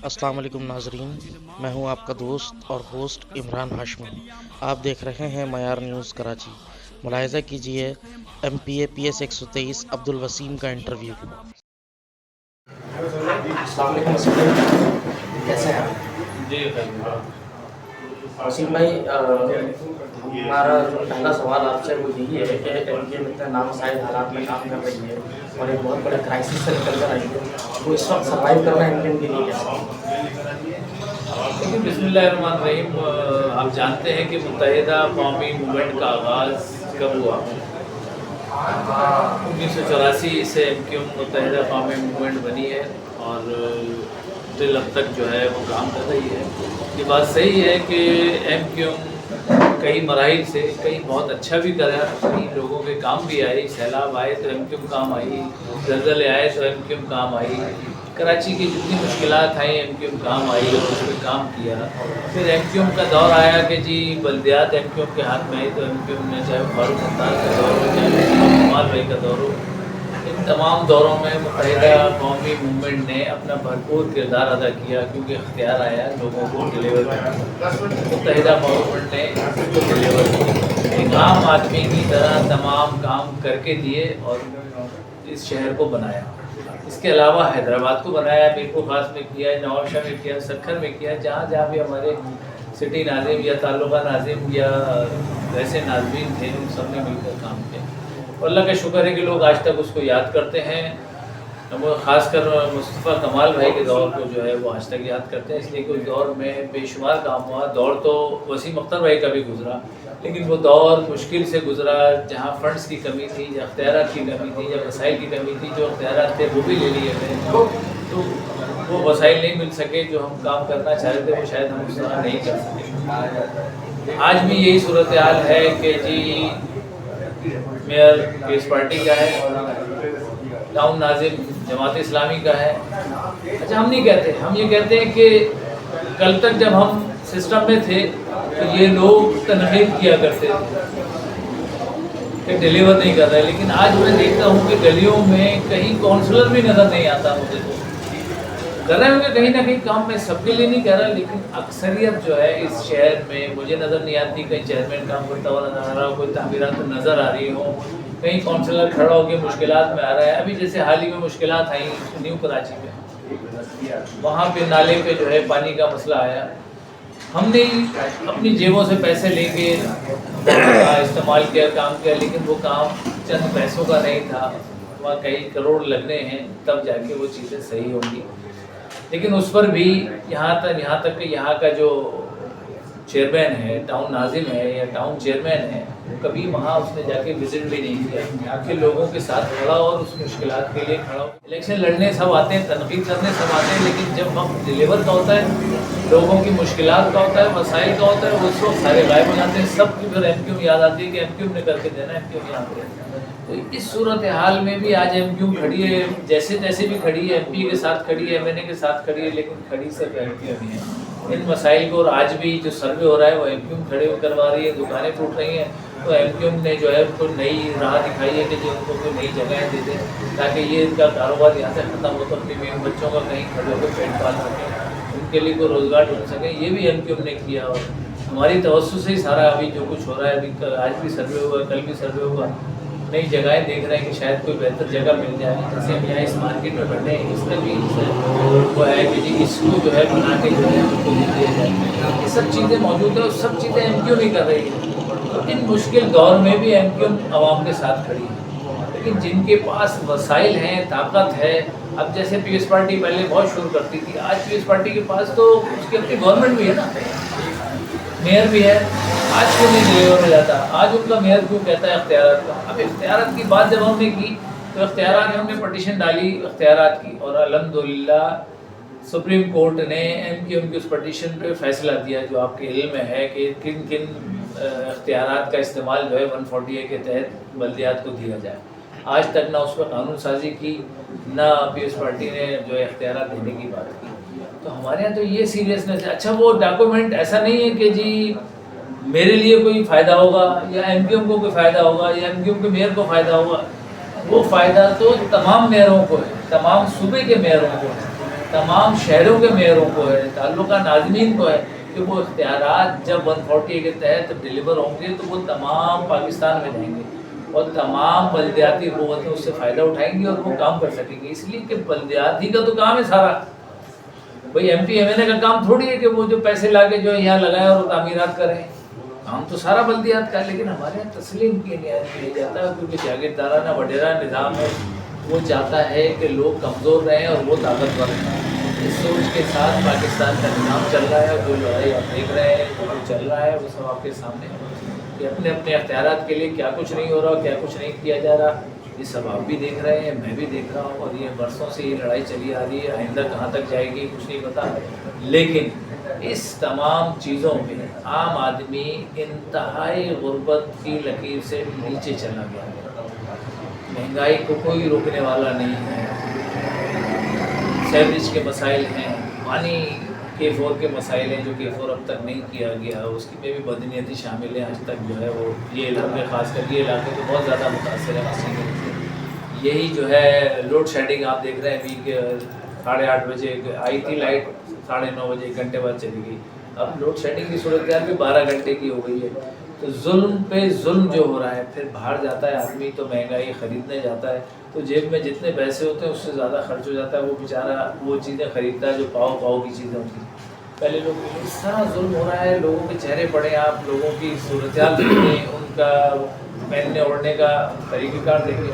السلام علیکم ناظرین، میں ہوں آپ کا دوست اور ہوسٹ عمران ہاشمی۔ آپ دیکھ رہے ہیں معیار نیوز کراچی۔ ملاحظہ کیجیے ایم پی اے پی ایس 123 عبدالوسیم کا انٹرویو۔ السلام علیکم وسیم، کیسے ہیں آپ؟ جی وسیم بھائی، ہمارا جو پہلا سوال آپ سے وہ یہی ہے کہ ایم کیو اتنے نامساعد حالات میں کام کر رہی ہے اور ایک بہت بڑے کرائسس سے نکل کر آئی ہے، تو اس وقت سروائیو کرنا ایم کیو کے لیے کیسا لیکن بسم اللہ الرحمن الرحیم، آپ جانتے ہیں کہ متحدہ قومی موومنٹ کا آغاز کب ہوا؟ 1984 سے ایم کیو متحدہ قومی موومنٹ بنی ہے اور ٹل اب تک جو ہے وہ کام کر رہی ہے۔ یہ بات صحیح ہے کہ ایم کیو کئی مراحل سے کئی بہت اچھا بھی کرا، کئی لوگوں کے کام بھی آئی، سیلاب آئے تو ایم کیو کام آئی، زلزلے آئے تو ایم کیو کام آئی، کراچی کی جتنی مشکلات آئیں ایم کیو کام آئی اور اس پہ کام کیا۔ پھر ایم کیو کا دور آیا کہ جی بلدیات ایم کیو کے ہاتھ میں آئی تو ایم کیو نے چاہے فاروق ستار کا دور ہو چاہے کمال بھائی کا دور ہو، ان تمام دوروں میں متحدہ قومی موومنٹ نے اپنا بھرپور کردار ادا کیا، کیونکہ اختیار آیا لوگوں کو ڈلیور کرنا۔ متحدہ موومنٹ نے ڈلیور کیا، ایک عام آدمی کی طرح تمام کام کر کے دیے اور اس شہر کو بنایا۔ اس کے علاوہ حیدرآباد کو بنایا، میرپور خاص میں کیا، نوابشاہ میں کیا، سکھر میں کیا، جہاں جہاں بھی ہمارے سٹی ناظم یا تعلقہ ناظم یا ویسے ناظمین تھے ان سب نے مل کر کام کیا۔ اور اللہ کا شکر ہے کہ لوگ آج تک اس کو یاد کرتے ہیں، خاص کر مصطفیٰ کمال بھائی کے دور کو جو ہے وہ آج تک یاد کرتے ہیں، اس لیے کہ اس دور میں بے شمار کام ہوا۔ دور تو وسیم اختر بھائی کا بھی گزرا، لیکن وہ دور مشکل سے گزرا، جہاں فنڈز کی کمی تھی، یا اختیارات کی کمی تھی، یا وسائل کی کمی تھی۔ جو اختیارات تھے وہ بھی لے لیے گئے تو وہ وسائل نہیں مل سکے، جو ہم کام کرنا چاہتے تھے وہ شاید ہم اس طرح نہیں کر سکے۔ آج بھی یہی صورتحال ہے کہ جی میئر پیس پارٹی کا ہے، ٹاؤن ناظم جماعت اسلامی کا ہے۔ اچھا، ہم نہیں کہتے، ہم یہ کہتے ہیں کہ کل تک جب ہم سسٹم میں تھے تو یہ لوگ تنقید کیا کرتے تھے کہ ڈیلیور نہیں کر رہے، لیکن آج میں دیکھتا ہوں کہ گلیوں میں کہیں کونسلر بھی نظر نہیں آتا مجھے تو۔ کر رہے ہوں گے کہیں نہ کہیں کام، میں سب کے لیے نہیں کہہ رہا، لیکن اکثریت جو ہے اس شہر میں مجھے نظر نہیں آتی۔ کہیں چیئرمین کام کرتا ہوا نظر آ رہا ہو، کوئی تعمیرات نظر آ رہی ہو، کہیں کونسلر کھڑا ہو کے مشکلات میں آ رہا ہے۔ ابھی جیسے حال ہی میں مشکلات آئیں نیو کراچی میں، وہاں پہ نالے پہ جو ہے پانی کا مسئلہ آیا، ہم نے اپنی جیبوں سے پیسے لے کے استعمال کیا، کام کیا، لیکن وہ کام چند پیسوں کا نہیں تھا، وہاں کئی کروڑ لگنے ہیں تب جا کے وہ چیزیں صحیح ہوں گی۔ لیکن اس پر بھی یہاں تک کہ یہاں کا جو چیئرمین ہے، ٹاؤن ناظم ہے یا ٹاؤن چیئرمین ہے، کبھی وہاں اس نے جا کے وزٹ بھی نہیں کیا، یہاں کے لوگوں کے ساتھ کھڑا اور اس مشکلات کے لیے کھڑا ہو۔ الیکشن لڑنے سب آتے ہیں، تنقید کرنے سب آتے ہیں، لیکن جب وقت ڈیلیور کا ہوتا ہے، لوگوں کی مشکلات کا ہوتا ہے، مسائل کا ہوتا ہے، اس وقت سارے غائب ہو جاتے ہیں۔ سب کی پھر ایم کیو یاد آتی ہے کہ ایم کیو نے کر کے دینا، ایم کیو یاد کرے۔ تو اس صورتحال میں بھی آج ایم کیو کھڑی ہے، جیسے بھی کھڑی ہے، ایم پی کے ساتھ کھڑی ہے، ایم این اے کے ساتھ کھڑی ہے، لیکن کھڑی صرف ایم کیو بھی ہے ان مسائل کو۔ اور آج بھی جو سروے ہو رہا ہے وہ ایم کیو کھڑے ہو کروا رہی ہے، دکانیں ٹوٹ رہی ہیں تو ایم کیو نے جو ہے ان کو نئی راہ دکھائی ہے کہ جو ان کو کوئی نئی جگہیں دے دیں تاکہ یہ ان کا کاروبار یہاں سے ختم ہو تو اپنی بیوی بچوں کا کہیں کھڑے ہو کے پیٹ پال سکیں، ان کے لیے کوئی روزگار ڈھونڈ سکیں۔ یہ بھی ایم کیو نے کیا، اور ہماری توسط سے ہی سارا ابھی جو کچھ ہو رہا ہے، ابھی آج بھی سروے ہوا، کل بھی سروے ہوا، نئی جگہیں دیکھ رہے ہیں کہ شاید کوئی بہتر جگہ مل جائے۔ جیسے ہم یہاں اس مارکیٹ میں بیٹھے ہیں، اس میں بھی وہ ہے کہ جی اس کو جو ہے بنا کے جو ہے ان کو دے دیا جائے۔ یہ سب چیزیں موجود ہیں اور سب چیزیں ایم کیو نہیں کر رہی ہے۔ تو ان مشکل دور میں بھی ایم کیو عوام کے ساتھ کھڑی ہے، لیکن جن کے پاس وسائل ہیں، طاقت ہے، اب جیسے پیس پارٹی پہلے بہت شروع کرتی تھی، آج پیس پارٹی کے پاس تو اس کی اپنی گورنمنٹ بھی ہے نا، میئر بھی ہے، آج کیوں نہیں ڈلیور ہو جاتا؟ آج ان کا میئر کیوں کہتا ہے اختیارات کا؟ اب اختیارات کی بات جب ہم نے کی تو اختیارات ہم نے پٹیشن ڈالی اختیارات کی، اور الحمدللہ سپریم کورٹ نے ایم کیو کی اس پٹیشن پہ فیصلہ دیا، جو آپ کے علم میں ہے کہ کن کن اختیارات کا استعمال جو ہے 140A کے تحت بلدیات کو دیا جائے۔ آج تک نہ اس پہ قانون سازی کی، نہ پیس پارٹی نے جو ہے اختیارات دینے کی بات کی۔ تو ہمارے یہاں تو یہ سیریسنس ہے۔ اچھا، وہ ڈاکومنٹ ایسا نہیں ہے کہ جی میرے لیے کوئی فائدہ ہوگا یا ایم کیو کو کوئی فائدہ ہوگا یا ایم کیو کے میئر کو فائدہ ہوگا، وہ فائدہ تو تمام میئروں کو ہے، تمام صوبے کے میئروں کو ہے، तमाम शहरों के मेयरों को है, ताल्लुका नाज़मीन को है कि वो इख्तियारात जब 140 के तहत डिलीवर होंगे तो वो तमाम पाकिस्तान में जाएंगे और तमाम बल्दियाती हुकूमतें उससे फ़ायदा उठाएंगी और वो काम कर सकेंगे। इसलिए कि बल्दियाती का तो काम है सारा, भाई MP MNA का काम थोड़ी है कि वो जो पैसे ला के जो है यहाँ लगाए और तामीरात करें, काम तो सारा बल्दियात का है। लेकिन हमारे यहाँ तस्लीम किया जाता है क्योंकि जागीरदाराना वडेरा निज़ाम है, वो चाहता है कि लोग कमज़ोर रहें और वो ताकतवर रहें। इस सोच के साथ पाकिस्तान का निज़ाम चल रहा है, जो लड़ाई आप देख रहे हैं जो चल रहा है वो सब आपके सामने है कि अपने अपने अख्तियारात के लिए क्या कुछ नहीं हो रहा, क्या कुछ नहीं किया जा रहा, ये सब आप भी देख रहे हैं, मैं भी देख रहा हूँ। और ये बरसों से ये लड़ाई चली आ रही है, आइंदा कहाँ तक जाएगी कुछ नहीं पता। लेकिन इस तमाम चीज़ों में आम आदमी इंतहाई गुर्बत की लकीर से नीचे चला गया है। महंगाई को कोई रोकने वाला नहीं है, सैवरेज के मसाइल हैं, पानी K4 के मसाइल हैं जो K4 अब तक नहीं किया गया, उसकी में भी बदनीयती शामिल है। आज तक जो है वो ये इलाके खासकर ये इलाके तो बहुत ज़्यादा मुतासर है मसीह से। यही जो है लोड शेडिंग आप देख रहे हैं, अभी के 8:30 बजे आई थी लाइट, 9:30 बजे 1 घंटे बाद चली गई। अब लोड शेडिंग की सूरत भी 12 घंटे की हो गई है। तो जुल्म पे जुल्म जो हो रहा है, फिर बाहर जाता है आदमी तो महंगाई ख़रीदने जाता है तो जेब में जितने पैसे होते हैं उससे ज़्यादा खर्च हो जाता है, वो बेचारा वो चीज़ें ख़रीदता है जो पाव की चीज़ें होती हैं। पहले लोग इस तरह जुल्म हो रहा है, लोगों के चेहरे पड़े, आप लोगों की सूरत-ए-हाल देखें, उनका पहनने ओढ़ने का तरीक़ेकार देखें,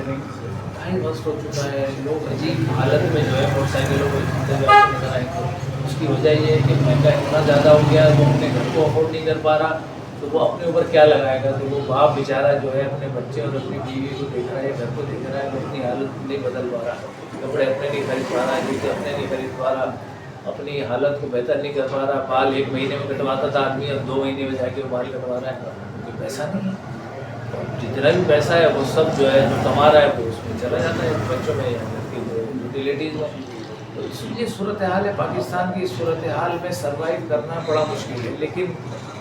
ढाई वक्त हो चुका है। लोग अजीब हालत में जो है मोटरसाइकिलों को नजर आएंगे। उसकी वजह ये है कि महंगा इतना ज़्यादा हो गया, वो अपने घर को अफोर्ड नहीं कर पा रहा तो वो अपने ऊपर क्या लगाएगा। तो वो बाप बेचारा जो है अपने बच्चे और अपनी बीवी को देख रहा है, घर को देख रहा है, वो अपनी हालत नहीं बदल पा रहा, कपड़े अपने नहीं खरीद पा रहा, जूते अपने नहीं खरीद पा रहा, अपनी हालत को बेहतर नहीं कर पा रहा। बाल 1 महीने में कटवाता था आदमी, अब 2 महीने में जाके वो बाल कटवा रहा है क्योंकि पैसा नहीं है। जितना भी पैसा है वो सब जो है जो कमा रहा है वो उसमें चला जाता है बच्चों में या यूटिलिटीज़ में। तो इसलिए सूरत हाल है पाकिस्तान की। इस सूरत हाल में सर्वाइव करना बड़ा मुश्किल है, लेकिन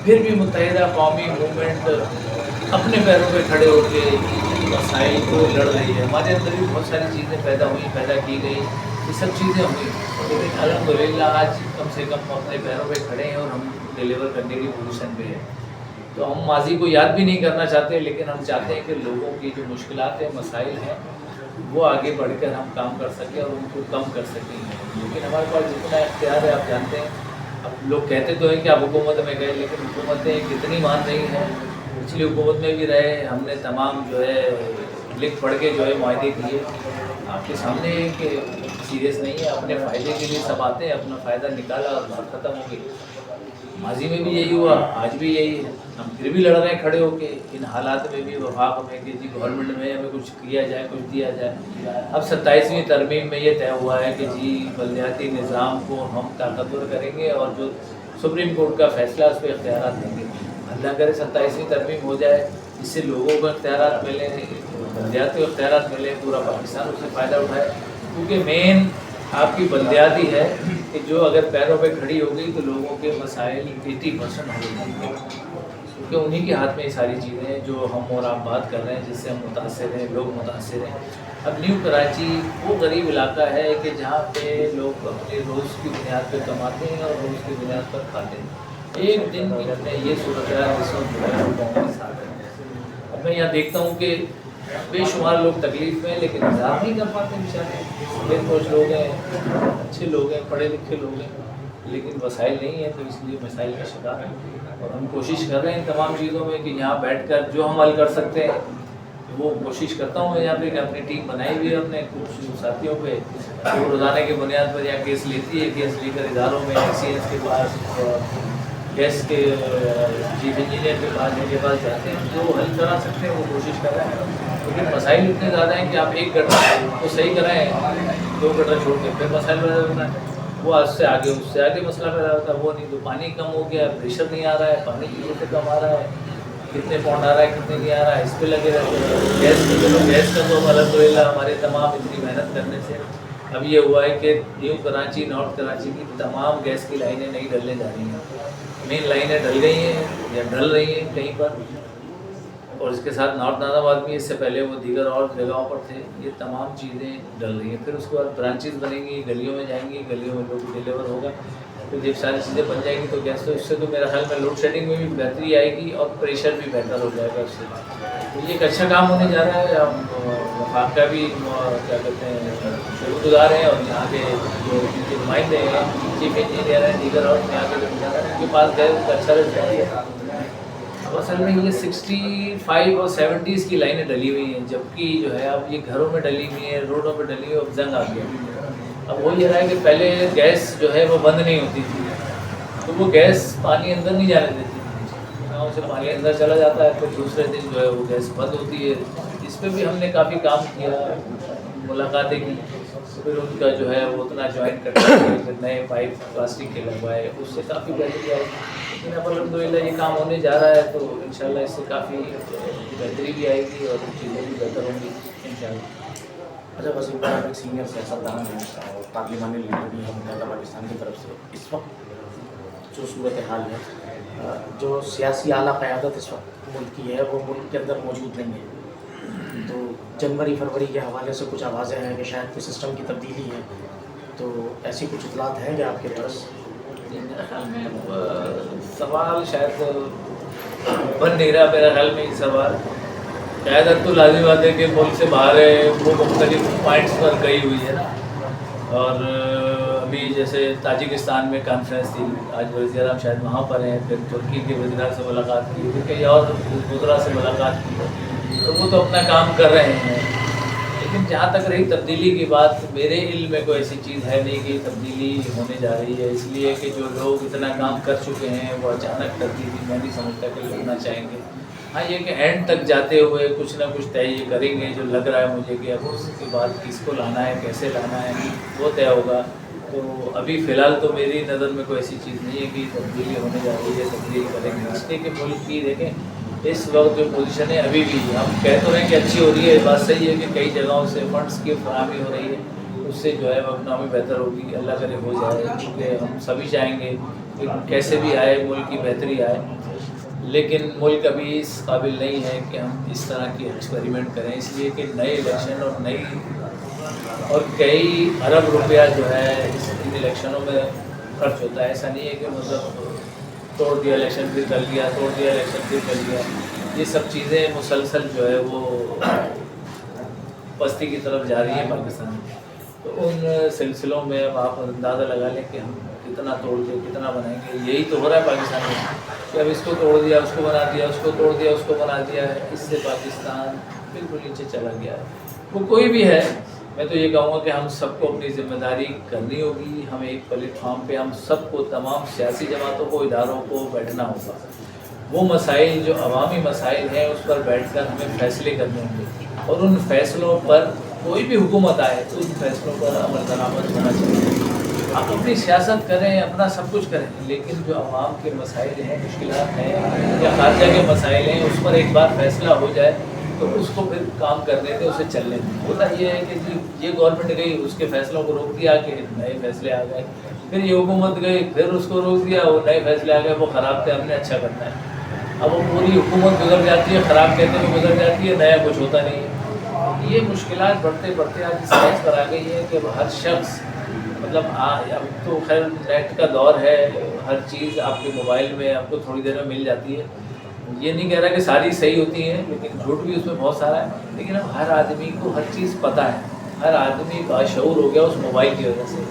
फिर भी मुत्तहिदा कौमी मूवमेंट अपने पैरों पे खड़े होकर मसाइल को लड़ रही है। हमारे अंदर भी बहुत सारी चीज़ें पैदा की गई, ये सब चीज़ें हुई, लेकिन अल्हम्दुलिल्लाह आज कम से कम अपने पैरों पे खड़े हैं और हम डिलीवर करने की पोजीशन पे हैं। तो हम माजी को याद भी नहीं करना चाहते, लेकिन हम चाहते हैं कि लोगों की जो मुश्किलात हैं, मसाइल हैं, वो आगे बढ़कर हम काम कर सकें और उनको कम कर सकें। लेकिन हमारे पास जितना इख्तियार है आप जानते हैं। अब लोग कहते तो हैं कि आप हुकूमत में गए, लेकिन हुकूमतें कितनी मान रही हैं। पिछली हुकूमत में भी रहे, हमने तमाम जो है लिख पढ़ के जो है मुआहदे किए, आपके सामने है कि सीरियस नहीं है, अपने फ़ायदे के लिए सब आते हैं, अपना फ़ायदा निकाला और बात ख़त्म हो गई। माजी में भी यही हुआ, आज भी यही है। हम फिर भी लड़ रहे हैं खड़े होके इन हालात में भी वफाक में कि जी गवर्नमेंट में हमें कुछ किया जाए, कुछ दिया जाए। अब 27वीं तरमीम में ये तय हुआ है कि जी बल्दियाती निज़ाम को हम ताकतवर करेंगे और जो सुप्रीम कोर्ट का फैसला उस पर इख्तियारात देंगे। अल्लाह करे 27वीं तरमीम हो जाए, इससे लोगों को इख्तियारात मिले, बल्दियाती इख्तियारात मिले, पूरा पाकिस्तान उससे फ़ायदा उठाए। क्योंकि मेन आपकी बल्दियाती है कि जो अगर पैरों पे खड़ी हो गई तो लोगों के मसाइल 80% हल हो जाएंगे, क्योंकि उन्हीं के हाथ में ये सारी चीज़ें हैं जो हम और आप बात कर रहे हैं, जिससे हम मुतासर हैं, लोग मुतासर हैं। अब न्यू कराची वो गरीब इलाका है कि जहाँ पे लोग अपने रोज़ की बुनियाद पर कमाते हैं और रोज़ की बुनियाद पर खाते हैं। एक दिन में ये सूरत है। अब मैं यहाँ देखता हूँ कि बेशुमार लोग तकलीफ़ में, लेकिन इज़हार नहीं कर पाते बेचारे। बेखौश लोग हैं, अच्छे लोग हैं, पढ़े लिखे लोग हैं, लेकिन वसाइल नहीं है, तो इसलिए मसाइल का शिकार है। और हम कोशिश कर रहे हैं इन तमाम चीज़ों में कि यहाँ बैठकर जो हम हल कर सकते हैं वो कोशिश करता हूँ। मैं यहाँ पे अपनी टीम बनाई हुई है अपने कुछ साथियों पे, वो रोज़ाना की बुनियाद पर यहाँ केस लेती है। केस लेकर इदारों में SCS के पास, गैस के चीफ इंजीनियर के पास, इनके पास जाते हैं, जो हल करा सकते हैं वो कोशिश कर रहे हैं। लेकिन मसाइल इतने ज़्यादा हैं कि आप एक गटर को सही कराएं, 2 गटर छोड़ के फिर मसाइल पैदा होता है, वो उससे आगे मसला पैदा होता है। वो नहीं तो पानी कम हो गया, प्रेशर नहीं आ रहा है, पानी की से कम आ रहा है, कितने पाउंड आ रहा है, कितने नहीं आ रहा है, इस पर लगे रहते हैं। गैस का तो अल्हम्दुलिल्लाह हमारे तमाम इतनी मेहनत करने से अब ये हुआ है कि न्यू कराची, नॉर्थ कराची की तमाम गैस की लाइनें नहीं डलने जा रही हैं। मेन लाइनें डल गई हैं या ढल रही हैं कहीं पर, اور اس کے ساتھ نارتھ نازآباد بھی، اس سے پہلے وہ دیگر اور جگہوں پر تھے. یہ تمام چیزیں ڈل رہی ہیں. پھر اس کے بعد برانچز بنیں گی، گلیوں میں جائیں گی، گلیوں میں لوگ ڈیلیور ہوگا. پھر جب ساری چیزیں بن جائیں گی تو گیس، تو اس سے تو میرا خیال میں لوڈ شیڈنگ میں بھی بہتری آئے گی اور پریشر بھی بہتر ہو جائے گا اس سے. تو یہ ایک اچھا کام ہونے جا رہا ہے. ہم وفاق کا بھی کیا کہتے ہیں شکر گزار ہیں، اور یہاں کے جو ان کے نمائندے ہیں، چیف انجینئر ہیں، دیگر اور یہاں کے جو انجینئر ہیں، ان کے پاس گئے ان کا اچھا رزلٹ ہے. اب اصل میں یہ 65 اور 70s کی لائنیں ڈلی ہوئی ہیں، جبکہ جو ہے اب یہ گھروں میں ڈلی ہوئی ہیں، روڈوں پہ ڈلی ہوئی ہے. اب زنگ آ گیا. اب وہ یہ رہا ہے کہ پہلے گیس جو ہے وہ بند نہیں ہوتی تھی، تو وہ گیس پانی اندر نہیں جانے دیتی تھی. گاؤں سے پانی اندر چلا جاتا ہے، پھر دوسرے دن جو ہے وہ گیس بند ہوتی ہے. اس پہ بھی ہم نے کافی کام کیا، ملاقاتیں کی. پھر ان کا جو ہے وہ اتنا جوائن کرتا ہے، پھر نئے پائپ پلاسٹک کے لگوائے، اس سے کافی بہتری آئی. لیکن اب الحمدللہ یہ کام ہونے جا رہا ہے، تو انشاءاللہ اس سے کافی بہتری بھی آئے گی اور چیزیں بھی بہتر ہوں گی انشاءاللہ. اچھا وسیم بھائی، آپ ایک سینئر سیاستدان ہیں اور پارلیمانی لیڈر بھی ہیں متحدہ پاکستان کی طرف سے. اس وقت جو صورتحال ہے، جو سیاسی اعلیٰ قیادت اس وقت ملک کی ہے وہ ملک کے اندر موجود نہیں ہے. تو جنوری فروری کے حوالے سے کچھ آوازیں ہیں کہ شاید کوئی سسٹم کی تبدیلی ہے. تو ایسی کچھ اطلاعات ہیں کہ آپ کے پاس؟ میرے خیال میں سوال شاید بن نہیں رہا. میرا خیال میں یہ سوال قیادت تو لازمی بات ہے کہ ملک سے باہر ہے، وہ مختلف پوائنٹس پر گئی ہوئی ہے نا. اور ابھی جیسے تاجکستان میں کانفرنس تھی، آج وزیر اعظم شاید وہاں پر ہیں. پھر ترکی کے وزراء سے ملاقات کی، پھر کئی اور وزراء سے ملاقات کی. تو وہ تو اپنا کام کر رہے ہیں. لیکن جہاں تک رہی تبدیلی کی بات، میرے علم میں کوئی ایسی چیز ہے نہیں کہ تبدیلی ہونے جا رہی ہے. اس لیے کہ جو لوگ اتنا کام کر چکے ہیں وہ اچانک تبدیلی میں نہیں سمجھتا کہ کرنا چاہیں گے. ہاں یہ کہ اینڈ تک جاتے ہوئے کچھ نہ کچھ طے یہ کریں گے، جو لگ رہا ہے مجھے کہ اب اس کے بعد کس کو لانا ہے، کیسے لانا ہے، وہ طے ہوگا. تو ابھی فی الحال تو میری نظر میں کوئی ایسی چیز نہیں ہے کہ تبدیلی ہونے جا رہی ہے، تبدیلی کریں گے. اس لیے کہ ملک کی دیکھیں اس وقت جو پوزیشن ہے، ابھی بھی ہم کہہ تو رہے ہیں کہ اچھی ہو رہی ہے. بات صحیح ہے کہ کئی جگہوں سے فنڈس کی فراہمی ہو رہی ہے، اس سے جو ہے وہ اکنامی بہتر ہوگی. اللہ کرے ہو جائے، کیونکہ ہم سبھی چاہیں گے کہ کیسے بھی آئے ملک کی بہتری آئے. لیکن ملک ابھی اس قابل نہیں ہے کہ ہم اس طرح کی ایکسپیریمنٹ کریں. اس لیے کہ نئے الیکشن اور کئی ارب روپیہ جو ہے ان الیکشنوں میں خرچ ہوتا ہے. ایسا نہیں ہے کہ مطلب توڑ دیا الیکشن پھر کر لیا، توڑ دیا الیکشن پھر کر لیا. یہ سب چیزیں مسلسل جو ہے وہ پستی کی طرف جا رہی ہیں پاکستان میں. تو ان سلسلوں میں اب آپ اندازہ لگا لیں کہ ہم کتنا توڑ دیں، کتنا بنائیں گے. یہی تو ہو رہا ہے پاکستان میں کہ اب اس کو توڑ دیا، اس کو بنا دیا، اس کو توڑ دیا، اس کو بنا دیا ہے. اس سے پاکستان بالکل نیچے چلا گیا ہے. وہ کوئی بھی ہے، میں تو یہ کہوں گا کہ ہم سب کو اپنی ذمہ داری کرنی ہوگی. ہم ایک پلیٹ فارم پہ ہم سب کو، تمام سیاسی جماعتوں کو، اداروں کو بیٹھنا ہوگا. وہ مسائل جو عوامی مسائل ہیں اس پر بیٹھ کر ہمیں فیصلے کرنے ہوں گے، اور ان فیصلوں پر کوئی بھی حکومت آئے تو ان فیصلوں پر عمل درآمد ہونا چاہیے. آپ اپنی سیاست کریں، اپنا سب کچھ کریں، لیکن جو عوام کے مسائل ہیں، مشکلات ہیں یا خارجہ کے مسائل ہیں، اس پر ایک بار فیصلہ ہو جائے تو اس کو پھر کام کرنے دیں، اسے چلنے دیں. ہوتا یہ ہے کہ یہ گورنمنٹ گئی، اس کے فیصلوں کو روک دیا کہ نئے فیصلے آ گئے. پھر یہ حکومت گئی، پھر اس کو روک دیا، وہ نئے فیصلے آ گئے، وہ خراب تھے، ہم نے اچھا کرنا ہے. اب وہ پوری حکومت گزر جاتی ہے، خراب کہتے ہوئے گزر جاتی ہے، نیا کچھ ہوتا نہیں ہے. یہ مشکلات بڑھتے بڑھتے آج اس سیج پر آ گئی ہے کہ ہر شخص مطلب اب تو خیر نیٹ کا دور ہے، ہر چیز آپ کے موبائل میں آپ کو تھوڑی دیر میں مل جاتی ہے. یہ نہیں کہہ رہا کہ ساری صحیح ہوتی ہیں، لیکن جھوٹ بھی اس میں بہت سارا ہے. لیکن اب ہر آدمی کو ہر چیز پتہ ہے، ہر آدمی باشعور ہو گیا اس موبائل کی وجہ سے.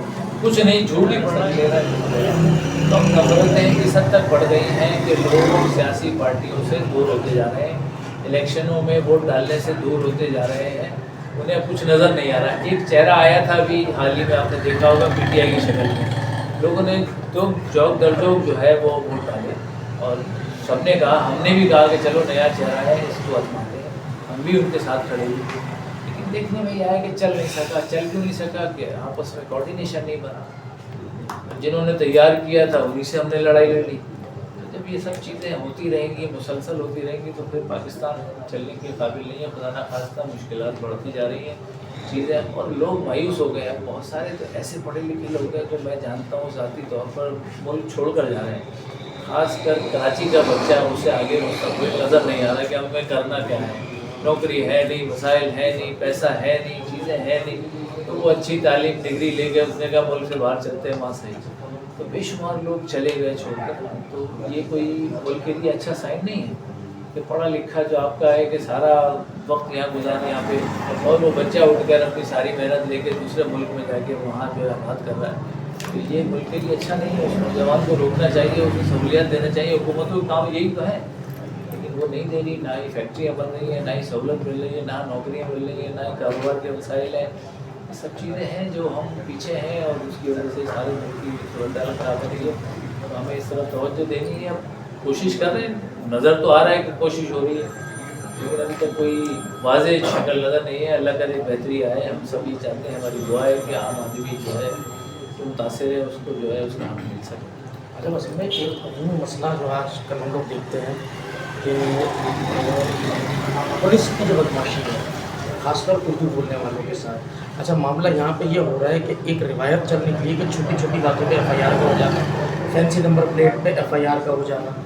کچھ نہیں، جھوٹ ہی پڑھ لے رہا ہے. تو اب نفرتیں اس حد تک بڑھ گئی ہیں کہ لوگ سیاسی پارٹیوں سے دور ہوتے جا رہے ہیں، الیکشنوں میں ووٹ ڈالنے سے دور ہوتے جا رہے ہیں. انہیں کچھ نظر نہیں آ رہا. ایک چہرہ آیا تھا ابھی حال ہی میں، آپ نے دیکھا ہوگا پی ٹی آئی کی شکل میں، لوگوں نے تو چوک در چوک جو ہے وہ ووٹ ڈالے، اور سب نے کہا، ہم نے بھی کہا کہ چلو نیا چہرہ ہے، اس کو آزماتے ہیں. ہم بھی ان کے ساتھ کھڑے ہوئے. لیکن دیکھنے میں یہ آیا کہ چل نہیں سکا. چل کیوں نہیں سکا؟ کہ آپس میں کوارڈینیشن نہیں بنا. جنہوں نے تیار کیا تھا انہیں سے ہم نے لڑائی لڑ لی. جب یہ سب چیزیں ہوتی رہیں گی، مسلسل ہوتی رہیں گی، تو پھر پاکستان چلنے کے قابل نہیں ہے. خدا نخواستہ مشکلات بڑھتی جا رہی ہیں چیزیں، اور لوگ مایوس ہو گئے ہیں. بہت سارے تو ایسے پڑھے لکھے لوگ ہیں جو میں جانتا ہوں ذاتی طور پر ملک چھوڑ کر جا رہے ہیں. खास कर कराची का बच्चा है, उससे आगे मुस्तकबिल नज़र नहीं आ रहा कि हमें करना क्या है। नौकरी है नहीं, वसाइल है नहीं, पैसा है नहीं, चीज़ें हैं नहीं, तो वो अच्छी तालीम डिग्री लेके उसने कहा मुल्क से बाहर चलते हैं, वहाँ सही। तो बेशुमार लोग चले गए छोड़कर। तो ये कोई मुल्क के लिए अच्छा साइन नहीं है कि पढ़ा लिखा जो आपका है कि सारा वक्त यहाँ गुजारे यहाँ पे, और वो बच्चा उठकर अपनी सारी मेहनत लेके दूसरे मुल्क में जाके वहाँ जो है आबाद कर रहा है। तो ये मुल्क के लिए अच्छा नहीं है। उस नौजवान को रोकना चाहिए, उसको सहूलियत देना चाहिए। हुकूमत का काम यही तो है, लेकिन वो नहीं दे रही। ना ही फैक्ट्रियाँ बन रही हैं, ना ही सहूलत मिल रही है, ना नौकरियाँ मिल रही हैं, ना ही कारोबार के वसाइल हैं। ये सब चीज़ें हैं जो हम पीछे हैं, और उसकी वजह से सारे मुल्क की सूरत हाल खराब हो रही है। तो हमें इस तरफ तवज्जो देनी है। अब कोशिश कर रहे हैं, नज़र तो आ रहा है कि कोशिश हो रही है, लेकिन अभी तक कोई वाज़ेह शक्ल नज़र नहीं है। अल्लाह करे बेहतरी आए। हम सब ये चाहते हैं, हमारी दुआ है कि आम आदमी जो है जो मुतासिर है उसको जो है उसका हक मिल सके। अच्छा, बस में एक अहम मसला जो आज कल हम लोग देखते हैं कि पुलिस की जो बदमाशी है, खासकर उर्दू बोलने वालों के साथ। अच्छा, मामला यहाँ पे ये हो रहा है कि एक रिवायत चल निकली कि छोटी छोटी बातों पे FIR का हो जाना, फैंसी नंबर प्लेट पे FIR का हो जाना,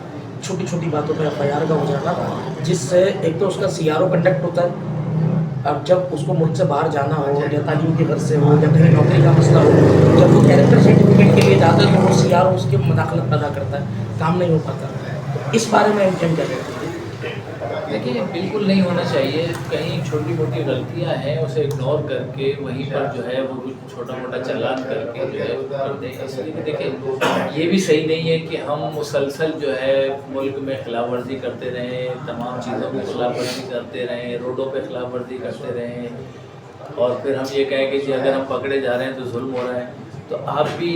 छोटी छोटी बातों पे FIR का हो जाना, जिससे एक तो उसका CRO कंडक्ट होता है। अब जब उसको मुल्क से बाहर जाना हो, या तालीम की गर्ज से हो, या कहीं नौकरी का मसला हो, जब वो कैरेक्टर सर्टिफिकेट के लिए जाता है तो वो CRO उसकी मदाखलत पैदा करता है, काम नहीं हो पाता। तो इस बारे में हम क्या कहते हैं? देखिए, बिल्कुल नहीं होना चाहिए। कहीं छोटी मोटी गलतियां हैं, उसे इग्नोर करके वहीं पर जो है वो कुछ छोटा मोटा चालान करके जो है वो कर दें। इसलिए देखिए, ये भी सही नहीं है कि हम मुसलसल जो है मुल्क में खिलाफ वर्जी करते रहें, तमाम चीज़ों की खिलाफ वर्जी करते रहें, रोडों पे खिलाफ वर्जी करते रहें, और फिर हम ये कहें कि जी अगर हम पकड़े जा रहे हैं तो जुल्म हो रहा है। तो आप भी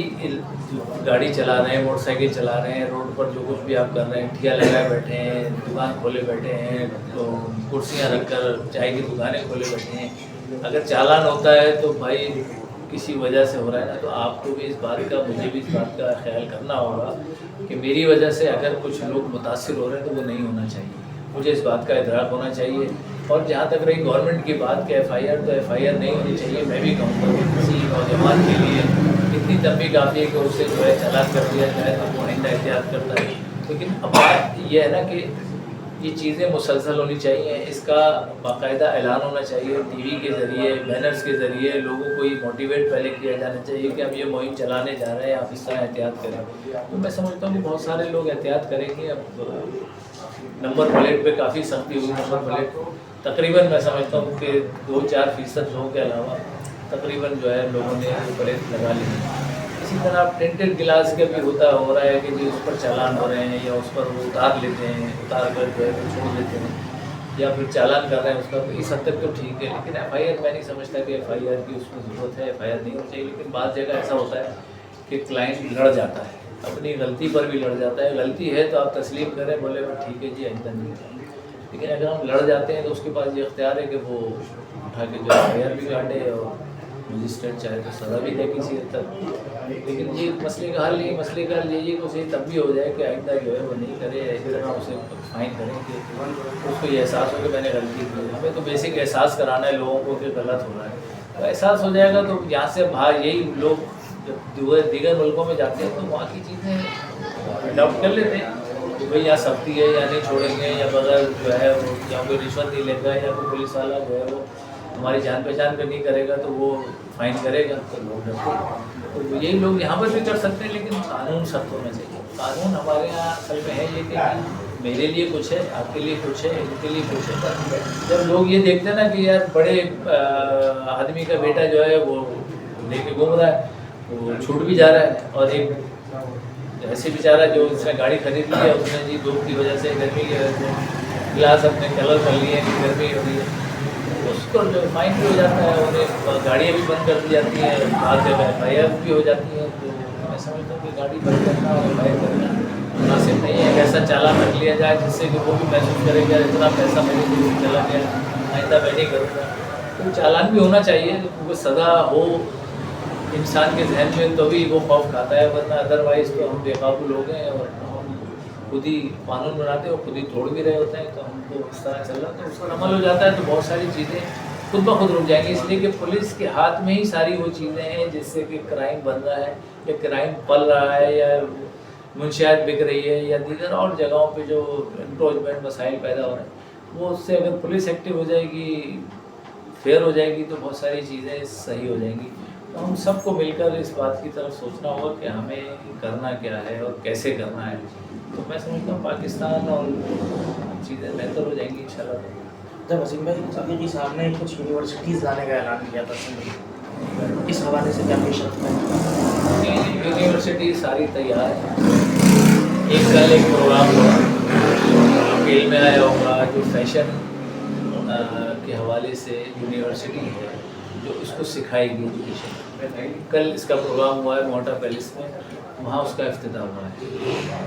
गाड़ी चला रहे हैं, मोटरसाइकिल चला रहे हैं, रोड पर जो कुछ भी आप कर रहे हैं, ठिया लगाए बैठे हैं, दुकान खोले बैठे हैं, तो कुर्सियां रखकर चाय की दुकानें खोले बैठे हैं, अगर चालान होता है तो भाई किसी वजह से हो रहा है ना, तो आपको भी इस बात का, मुझे भी इस बात का ख्याल करना होगा कि मेरी वजह से अगर कुछ लोग मुतासिर हो रहे हैं तो वो नहीं होना चाहिए। मुझे इस बात का इदराक होना चाहिए। और जहाँ तक रही गवर्नमेंट की बात कि FIR, तो FIR नहीं होनी चाहिए। मैं भी कहूँगा कि किसी नौजवान के लिए इतनी तंबी काफ़ी है कि उससे जो है चालान कर दिया जाए तो वो आइंदा एहतियात करता है। लेकिन अब बात यह है ना कि ये चीज़ें मुसलसल होनी चाहिए, इसका बाकायदा ऐलान होना चाहिए, TV के ज़रिए, बैनर्स के ज़रिए लोगों को ये मोटिवेट पहले किया जाना चाहिए कि हम ये मुहिम चलाने जा रहे हैं, आप इस तरह एहतियात करें। तो मैं समझता हूँ कि बहुत सारे लोग एहतियात करेंगे। अब नंबर प्लेट पे काफ़ी सख्ती हुई। नंबर प्लेट तकरीबन मैं समझता हूँ कि 2-4% लोगों के अलावा तकरीबन जो है लोगों ने प्लेट लगा ली है। इसी तरह टेंटेड गिलास का भी हो रहा है कि जी उस पर चालान हो रहे हैं, या उस पर वो उतार लेते हैं, उतार कर जो है वो छोड़ देते हैं, या फिर चालान कर रहे हैं उसका। तो इस हद तक तो ठीक है, लेकिन FIR मैं नहीं समझता कि FIR की उसको ज़रूरत है। FIR नहीं होनी चाहिए। लेकिन बाद जगह ऐसा होता है कि क्लाइंट लड़ जाता है, अपनी गलती पर भी लड़ जाता है। गलती है तो आप तस्लीम करें, बोले ठीक है जी आइंदा नहीं करेंगे। लेकिन अगर हम लड़ जाते हैं तो उसके पास ये इख्तियार है कि वो उठा के जो FIR भी काटे और मजिस्ट्रेट चाहे तो सज़ा भी दे किसी हद तक। लेकिन ये मसले का हल नहीं। मसले का हल यही है कि उसे तब भी हो जाए कि आइंदा जो है वो नहीं करे, इस तरह उसे फाइन करें कि उसको ये एहसास हो कि मैंने गलती की। हमें तो बेसिक एहसास कराना है लोगों को कि गलत हो रहा है। तो एहसास हो जाएगा तो यहाँ से बाहर यही लोग जब दीगर मुल्कों में जाते हैं तो वहाँ की चीज़ें अडॉप्ट कर लेते हैं कि भाई यहाँ सख्ती है, या नहीं छोड़ेंगे, या बगैर जो है वो या कोई रिश्वत नहीं लेगा, या कोई पुलिस वाला जो है वो हमारी जान पहचान का नहीं करेगा तो वो फाइन करेगा। तो लोग डरते हैं। तो यही लोग यहाँ पर भी कर सकते हैं, लेकिन कानून सख्त होना चाहिए। कानून हमारे यहाँ असल में है ये कि मेरे लिए कुछ है, आपके लिए कुछ है, इनके लिए कुछ है। जब लोग ये देखते हैं ना कि यार बड़े आदमी का बेटा जो है वो लेके घूम रहा है, वो छूट भी जा रहा है, और एक ऐसे बेचारा जो उसने गाड़ी खरीद ली है, उसने जी धूप की वजह से, गर्मी की वजह से गिलास अपने कलर कर लिए हैं, गर्मी हो रही है, उसको जो फाइन भी हो जाता है, उन्हें गाड़ियाँ भी बंद कर दी जाती हैं, बाद जगह FIR भी हो जाती है। तो मैं समझता हूँ कि गाड़ी बंद करना और FIR करना मुनासिब नहीं है। ऐसा चालान रख लिया जाए जिससे कि वो भी महसूस करेगा इतना पैसा मेरे लिए चला गया, आइंदा मैं नहीं करूँगा। तो चालान भी होना चाहिए, वो सज़ा हो इंसान के जहन में, तो भी वो खौफ खाता है, वरना अदरवाइज़ तो हम बेकाबू लोग हैं और हम खुद ही कानून बनाते हैं और खुद ही तोड़ भी रहे होते हैं। तो हमको इस तरह चल रहा है, तो उस पर अमल हो जाता है तो बहुत सारी चीज़ें खुद ब खुद रुक जाएंगी। इसलिए कि पुलिस के हाथ में ही सारी वो चीज़ें हैं जिससे कि क्राइम बन रहा है, या क्राइम पल रहा है, या मुंशियात बिक रही है या दीगर और जगहों पे जो इंक्रोचमेंट मसाइल पैदा हो रहे हैं, वो उससे अगर पुलिस एक्टिव हो जाएगी, फेयर हो जाएगी, तो बहुत सारी चीज़ें सही हो जाएंगी। तो हम सबको मिलकर इस बात की तरफ सोचना होगा कि हमें करना क्या है और कैसे करना है। तो मैं समझता हूँ पाकिस्तान और चीज़ें बेहतर हो जाएंगी इंशाल्लाह। जब वसीम भाई सिद्दीकी साहब ने कुछ यूनिवर्सिटीज़ लाने का ऐलान किया था सिंध, इस हवाले से क्या पेश रखते हैं? यूनिवर्सिटी सारी तैयार है। कल एक प्रोग्राम हुआ, अकेल में आया होगा, जो फैशन के हवाले से यूनिवर्सिटी है जो इसको सिखाएगी एजुकेशन। कल इसका प्रोग्राम हुआ है मोटा पैलेस में, वहाँ उसका इफ्तिताह हुआ है।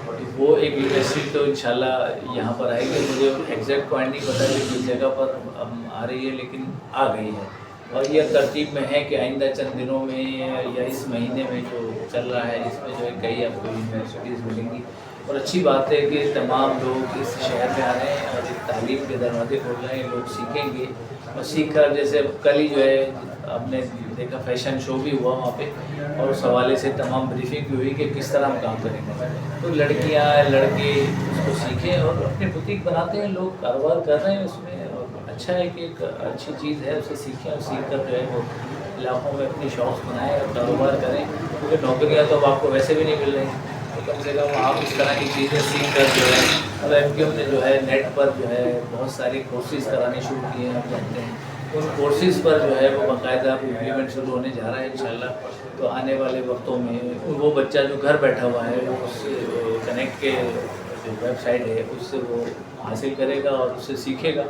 तो वो एक यूनिवर्सिटी तो इंशाल्लाह यहाँ पर आएगी। मुझे एग्जैक्ट पॉइंट नहीं पता कि किस जगह पर आ रही है, लेकिन आ गई है और ये तरतीब में है कि आइंदा चंद दिनों में या इस महीने में जो चल रहा है, इसमें जो है कई आपको यूनिवर्सिटीज़ मिलेंगी। और अच्छी बात है कि तमाम लोग इस शहर में आ रहे हैं और एक तालीम के दरवाजे खोल रहे हैं। लोग सीखेंगे और सीख कर, जैसे कल ही जो है आपने देखा फैशन शो भी हुआ वहाँ पे, और उस हवाले से तमाम ब्रीफिंग भी हुई कि किस तरह हम काम करेंगे। तो लड़कियाँ लड़के उसको सीखें और अपने बुटीक बनाते हैं, लोग कारोबार कर रहे हैं उसमें, और अच्छा है कि एक अच्छी चीज़ है, उसे सीखें और सीख कर जो है वो इलाकों में अपनी शॉप्स बनाएं और कारोबार करें, क्योंकि नौकरियाँ तो अब आपको वैसे भी नहीं मिल रही। तो कम से कम आप इस तरह की चीज़ें सीख कर जो है, और MQM ने जो है नेट पर जो है बहुत सारे कोर्सेज़ कराने शुरू किए हैं, आप जानते हैं। उन कोर्सेज़ पर जो है वो बाकायदा इम्प्लीमेंट शुरू होने जा रहा है इंशाल्लाह। तो आने वाले वक्तों में वो बच्चा जो घर बैठा हुआ है, वो उस कनेक्ट के जो वेबसाइट है उससे वो हासिल करेगा और उससे सीखेगा,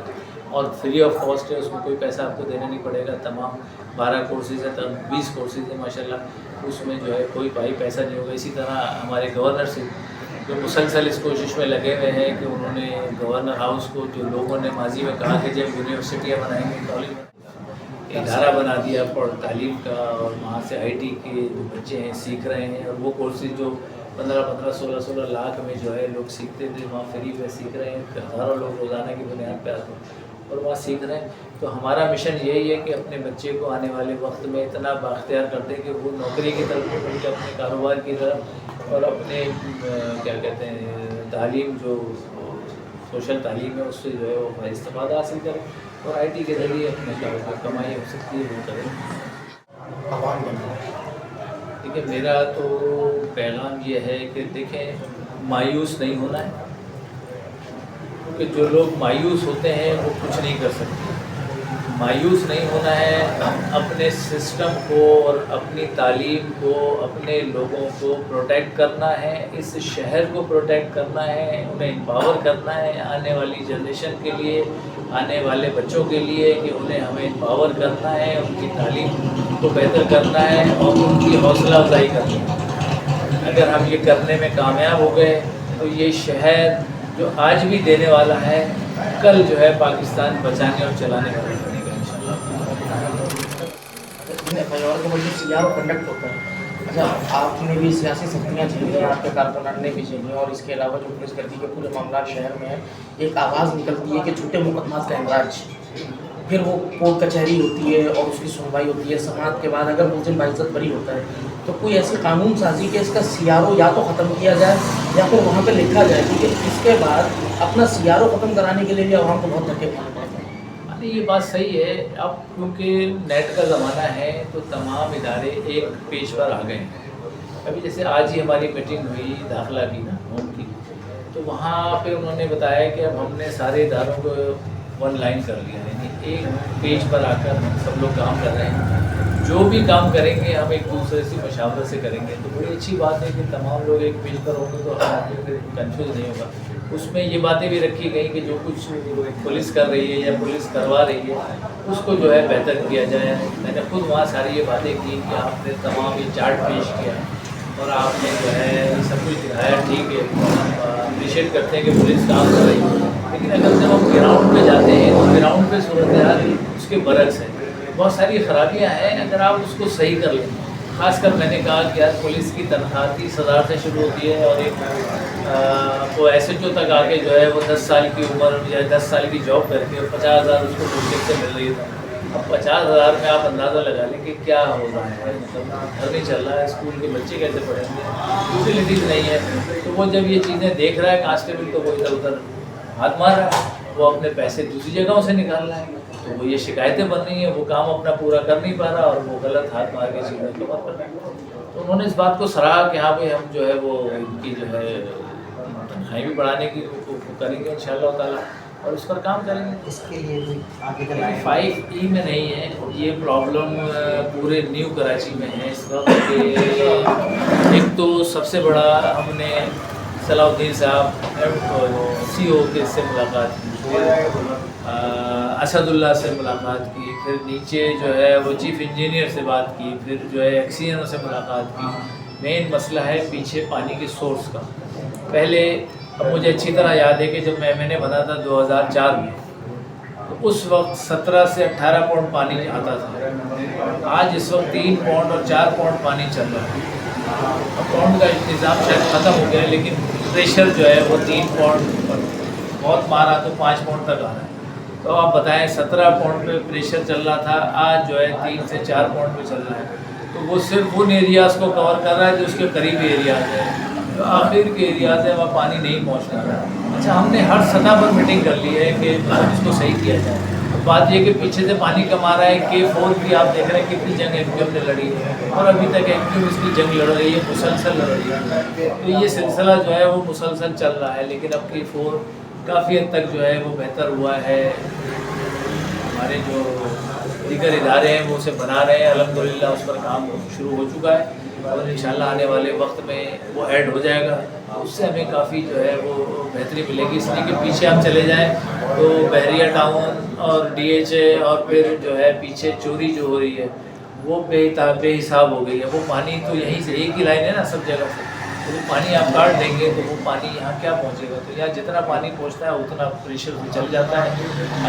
और फ्री ऑफ कॉस्ट है, उसमें कोई पैसा आपको देना नहीं पड़ेगा। तमाम 12 कोर्सेज़ है, तब 20 कोर्सेज़ है माशाल्लाह, उसमें जो है कोई भाई पैसा नहीं होगा। इसी तरह हमारे गवर्नर से जो मुसलसल इस कोशिश में लगे हुए हैं कि उन्होंने गवर्नर हाउस को, जो लोगों ने माजी में कहा कि जब यूनिवर्सिटियाँ बनाएंगे, कॉलेज इदारा बना दिया पर तालीम का, और वहाँ से IT के जो बच्चे हैं सीख रहे हैं, और वो कोर्सेज जो 15-15, 16-16 लाख में जो है लोग सीखते थे, वहाँ फ्री में सीख रहे हैं। हज़ारों लोग रोज़ाना की बुनियाद पर आते हैं और वहाँ सीख रहे हैं। तो हमारा मिशन यही है कि अपने बच्चे को आने वाले वक्त में इतना बाख्तियार कर दें कि वो नौकरी की तरफ, बल्कि अपने कारोबार की तरफ, और अपने क्या कहते हैं तालीम, जो सोशल तालीम है, उससे जो है वो इस्तेफादा हासिल करें, और IT के ज़रिए अपने कमाई हो सकती है वो करें। आवाम बना देखिए, मेरा तो पैगाम ये है कि देखें, मायूस नहीं होना है, क्योंकि जो लोग मायूस होते हैं वो कुछ नहीं कर सकते। मायूस नहीं होना है, अपने सिस्टम को और अपनी तालीम को, अपने लोगों को प्रोटेक्ट करना है, इस शहर को प्रोटेक्ट करना है, उन्हें एम्पावर करना है आने वाली जनरेशन के लिए, आने वाले बच्चों के लिए, कि उन्हें हमें एम्पावर करना है, उनकी तालीम को बेहतर करना है और उनकी हौसला अफजाई करनी है। अगर हम ये करने में कामयाब हो गए तो ये शहर जो आज भी देने वाला है, कल जो है पाकिस्तान बचाने और चलाने वाला बनेगा इंशाल्लाह। FIR के मुझे CR कंडक्ट होता है। अच्छा, आपने भी सियासी सख्तियाँ झेली हैं, आपके कारकुनान ने भी झेली हैं, और इसके अलावा जो पुलिस गर्दी के पूरे मामला शहर में है, एक आवाज़ निकलती है कि झूठे मुकदमात का इंदराज, फिर वो कोर्ट कचहरी होती है और उसकी सुनवाई होती है। समाअत के बाद अगर मुलजिम बाइज्जत बरी होता है, तो कोई ऐसी कानून साजी कि इसका CRO या तो ख़त्म किया जाए या फिर वहाँ पे लिखा जाए, क्योंकि इसके बाद अपना CRO ख़त्म कराने के लिए भी आवाम को बहुत धक्के खाने पड़ते हैं। अरे ये बात सही है। अब क्योंकि नेट का ज़माना है तो तमाम इदारे एक पेज पर आ गए हैं। अभी जैसे आज ही हमारी मीटिंग हुई दाखिला की ना, होम की, तो वहाँ पे उन्होंने बताया कि अब हमने सारे इदारों को वन लाइन कर लिया, यानी एक पेज पर आकर हम सब लोग काम कर रहे हैं। जो भी काम करेंगे हम एक दूसरे से मशावरत से करेंगे। तो बड़ी अच्छी बात है कि तमाम लोग एक पेज पर होंगे तो हमारे फिर कन्फ्यूज़ नहीं होगा। उसमें ये बातें भी रखी गई कि जो कुछ पुलिस कर रही है या पुलिस करवा रही है, उसको जो है बेहतर किया जाए। मैंने खुद वहाँ सारी ये बातें की कि आपने तमाम ये चार्ट पेश किया और आपने जो है सब कुछ दिखाया, ठीक है, अप्रिशिएट करते हैं कि पुलिस काम कर रही है। लेकिन अगर जब हम ग्राउंड पे जाते हैं तो ग्राउंड पे सूरत हाल उसके बरक्स है, बहुत सारी खराबियाँ हैं। अगर आप उसको सही कर लें, खासकर मैंने कहा कि यार पुलिस की तनख्वाह 30,000 से शुरू होती है और एक वो SHO तक आके जो है वो 10 साल की उम्र या 10 साल की जॉब करके और 50,000 उसको मुश्किल से मिल रही है। اب 50,000 میں آپ اندازہ لگا لیں کہ کیا ہو رہا ہے، مطلب گھر نہیں چل رہا ہے، اسکول کے بچے کیسے پڑھیں گے، یوٹیلیٹیز نہیں ہے. تو وہ جب یہ چیزیں دیکھ رہا ہے کانسٹیبل تو وہ ادھر ادھر ہاتھ مار رہا ہے، وہ اپنے پیسے دوسری جگہوں سے نکال رہا ہے. تو وہ یہ شکایتیں بن رہی ہیں، وہ کام اپنا پورا کر نہیں پا رہا اور وہ غلط ہاتھ مار کے چیزیں کور کر رہا ہے. تو انہوں نے اس بات کو سراہا کہ ہاں بھائی ہم جو ہے وہ ان کی جو ہے تنخواہیں بھی بڑھانے کی کریں گے انشاءاللہ تعالیٰ اور اس پر کام کریں گے. اس کے لیے آگے کا 5E میں نہیں ہے یہ پرابلم، پورے نیو کراچی میں ہے اس وقت. کہ ایک تو سب سے بڑا ہم نے صلاح الدین صاحب CO کے سے ملاقات کی، اسد اللہ سے ملاقات کی، پھر نیچے جو ہے وہ چیف انجینئر سے بات کی، پھر جو ہے ایکسیئنوں سے ملاقات کی. مین مسئلہ ہے پیچھے پانی کے سورس کا. پہلے اب مجھے اچھی طرح یاد ہے کہ جب میں MNA بنا تھا 2004 میں تو اس وقت 17 سے 18 پاؤنڈ پانی آتا تھا. آج اس وقت 3 پاؤنڈ اور 4 پاؤنڈ پانی چل رہا ہے. اب پاؤنڈ کا انتظام شاید ختم ہو گیا ہے لیکن پریشر جو ہے وہ 3 پاؤنڈ پر بہت مارا تو 5 پاؤنڈ تک آ رہا ہے. تو آپ بتائیں 17 پاؤنڈ پہ پریشر چل رہا تھا، آج جو ہے 3 سے 4 پاؤنڈ پہ چل رہا ہے. تو وہ صرف ان ایریاز کو کور کر رہا ہے جو اس کے قریبی ایریاز ہیں، جو آخر کے ایریاز ہیں وہاں پانی نہیں پہنچ رہا ہے. اچھا ہم نے ہر سطح پر میٹنگ کر لی ہے کہ اس کو صحیح کیا جائے. بات یہ کہ پیچھے سے پانی کم آ رہا ہے. K4 کی آپ دیکھ رہے ہیں کتنی جنگ MQM نے لڑی ہے اور ابھی تک MQM اس کی جنگ لڑ رہی ہے، مسلسل لڑ رہی ہے. تو یہ سلسلہ جو ہے وہ مسلسل چل رہا ہے. لیکن اب K4 کافی حد تک جو ہے وہ بہتر ہوا ہے. ہمارے جو دیگر ادارے ہیں وہ اسے بنا رہے ہیں، الحمدللہ اس پر کام شروع ہو چکا ہے اور انشاءاللہ آنے والے وقت میں وہ ایڈ ہو جائے گا. اس سے ہمیں کافی جو ہے وہ بہتری ملے گی. اس لیے کہ پیچھے آپ چلے جائیں تو بحریہ ٹاؤن اور DHA اور پھر جو ہے پیچھے چوری جو ہو رہی ہے وہ بے حساب ہو گئی ہے. وہ پانی تو یہیں سے ایک ہی لائن ہے نا سب جگہ سے، تو وہ پانی آپ کاٹ دیں گے تو وہ پانی یہاں کیا پہنچے گا. تو یہاں جتنا پانی پہنچتا ہے اتنا پریشر بھی چل جاتا ہے.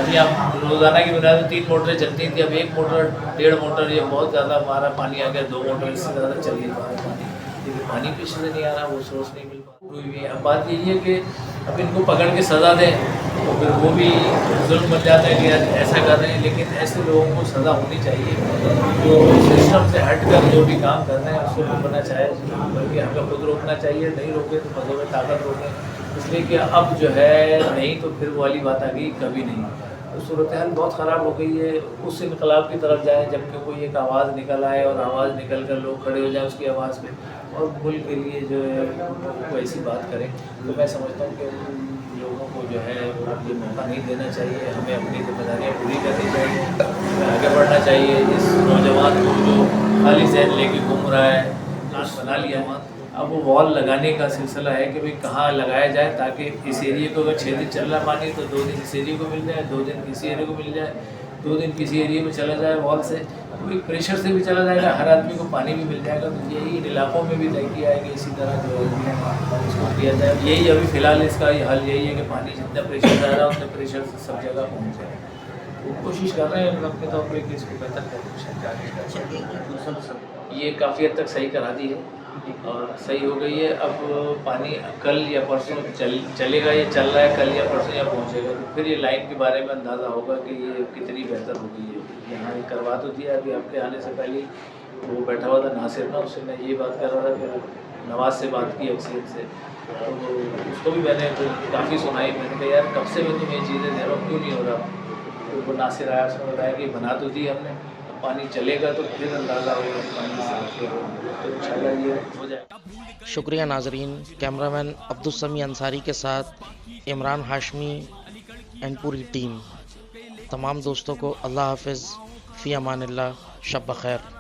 ابھی آپ روزانہ کی بنیاد پر 3 موٹریں چلتی تھیں، اب 1 موٹر 1.5 موٹر یہ بہت زیادہ ہمارا پانی آ گیا. 2 موٹر اس سے زیادہ چل نہیں پا رہا پانی، لیکن پانی پیچھے سے نہیں آ رہا، وہ سورس نہیں مل پا رہا. اب بات یہی ہے کہ اب ان کو پکڑ کے سزا دیں تو پھر وہ بھی ظلم بن جاتا ہے کہ ایسا کر رہے ہیں. لیکن ایسے لوگوں کو سزا ہونی چاہیے جو سسٹم سے ہٹ کر جو بھی کام کر رہے ہیں اس کو روکنا چاہے، بلکہ ہمیں خود روکنا چاہیے. نہیں روکے تو مزوں میں طاقت روکیں، اس لیے کہ اب جو ہے نہیں تو پھر وہ والی بات آ گئی کبھی نہیں. صورتحال بہت خراب ہو گئی ہے. اس انقلاب کی طرف جائیں جب کہ کوئی ایک آواز نکل آئے اور آواز نکل کر لوگ کھڑے ہو جائیں اس کی آواز پہ اور ملک کے لیے جو ہے وہ ایسی بات کریں. تو میں سمجھتا ہوں کہ لوگوں کو جو ہے یہ موقع نہیں دینا چاہیے. ہمیں اپنی ذمہ داریاں پوری کرنی چاہیے، ہمیں آگے بڑھنا چاہیے. اس نوجوان کو جو خالی ذہن لے کے گھوم رہا ہے، پلان بنا لیا ہے، اب وہ وال لگانے کا سلسلہ ہے کہ بھئی کہاں لگایا جائے تاکہ اس ایریے کو اگر 6 دن چل رہا پانی تو 2 دن اس ایریے کو مل جائے، 2 دن کسی ایریے کو مل جائے، 2 دن کسی ایریے میں چلا جائے وال سے. ایک پریشر سے بھی چلا جائے گا، ہر آدمی کو پانی بھی مل جائے گا. تو یہی ان علاقوں میں بھی طے کیا ہے کہ اسی طرح جو ہے اس کو کیا جائے. یہی ابھی فی الحال اس کا حل یہی ہے کہ پانی جتنا پریشر جا رہا ہے اتنے پریشر سے سب جگہ پہنچ جائے. وہ کوشش کر رہے ہیں اپنے طور پہ کہ اس کو بہتر کریں. یہ کافی حد تک صحیح کرا دی ہے اور صحیح ہو گئی ہے. اب پانی کل یا پرسوں چلے گا، یہ چل رہا ہے، کل یا پرسوں یا پہنچے گا تو پھر یہ لائن کے بارے میں اندازہ ہوگا کہ یہ کتنی بہتر ہو گئی ہے. یہاں یہ کروا تو دیا. ابھی آپ کے آنے سے پہلے وہ بیٹھا ہوا تھا ناصر نا، اس سے میں یہ بات کر رہا تھا. پھر نواز سے بات کی اکثریت سے، تو اس کو بھی میں نے کافی سنائی. میں نے کہا یار کب سے میں تمہیں یہ چیزیں دے رہا ہوں کیوں نہیں ہو رہا. تو وہ ناصر آیا، اس نے بتایا کہ بنا تو دی ہم نے، پانی چلے گا تو پھر اندازہ ہوگا پانی سے، تو انشاءاللہ یہ ہو جائے گا. شکریہ ناظرین. کیمرہ مین عبدالسمیع انصاری کے ساتھ عمران ہاشمی اینڈ پوری ٹیم. تمام دوستوں کو اللہ حافظ، فی امان اللہ، شب بخیر.